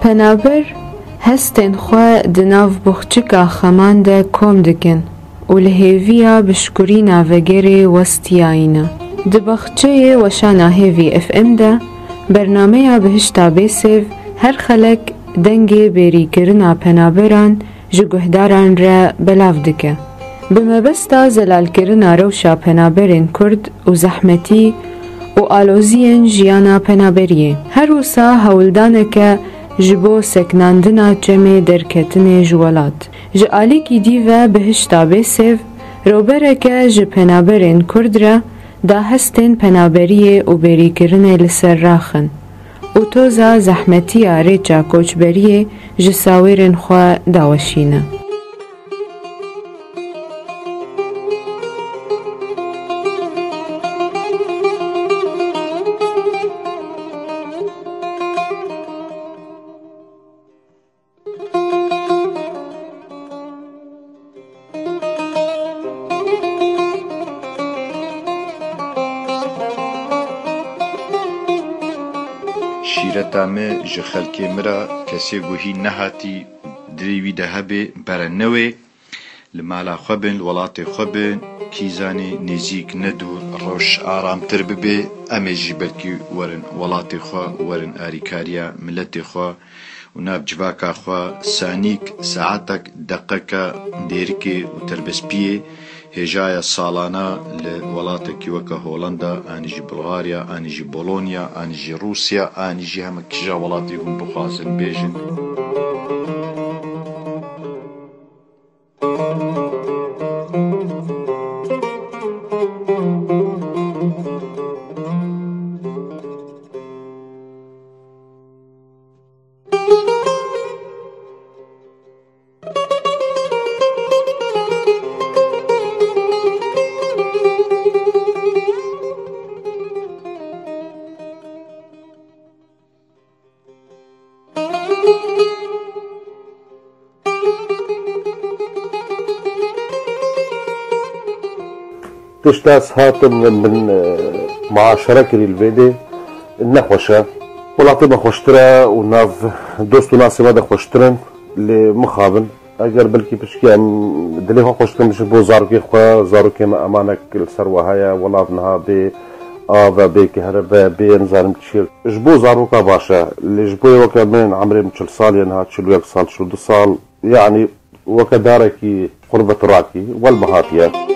پنابر هستن خوا دناو بخچکا خمان ده کم دکن و لهیویا بشکری ناوگری وستیاینه. ده بخچه وشانا هیوی اف ام ده برنامه بهشتا بیسیو هر خلق دنگ بری کرنا پنابران جگهداران را بلاف دکه. بمبستا زلال کرنا روشا پنابرین کرد و زحمتی و آلوزین جیانا پنابریه. هر وسا هولدانه که جبو سکناندنا جمع درکتن جوالات. جعالی کی دیو بهشتا بیسیو روبرکه جپنابرین کرد را دا هستن پنابریه و بری کرنه لسر راخن. و توزا زحمتی ریچا کوچبریه جساویرن خواه داوشینه. شیرتا me ji xelkê me ra kesê guhî nehatî dirê wî de hebe berenewê li mala xwe bin li welatê xwe bin kîzanê nêzik nedûr roj aramtir bibe em ê jî belkî werin welatê xwe werin alîkariya milletê xwe û nav civaka xwe sanîk saetek deqeka dêrikê û terbespiyê هجايا سالانا لولاtekî weka Hollanda anî jî Bulgarya anî jî Polonya anî jî Rusya anî jî heme kîja welatî hûn bixwazin bêjin تشتاس هاتم من معاشرة كري الفيدي نخوشة ولاطي بخوشترا وناف دوستو ناسي مادا خوشترن لمخابن اگر بلكي بشكي ام دليخو خوشترن بش بو زاروكي خوا زاروكي ما امانك السروة هايا ولاتنها بي آفا بي كهربا بي نزارم تشيل جبو زاروكا باشا اللي جبو وكا من عمري مشل صال ينها تشيل وياك صال تشيل دو صال يعني وكداركي قربة راكي والمهاتية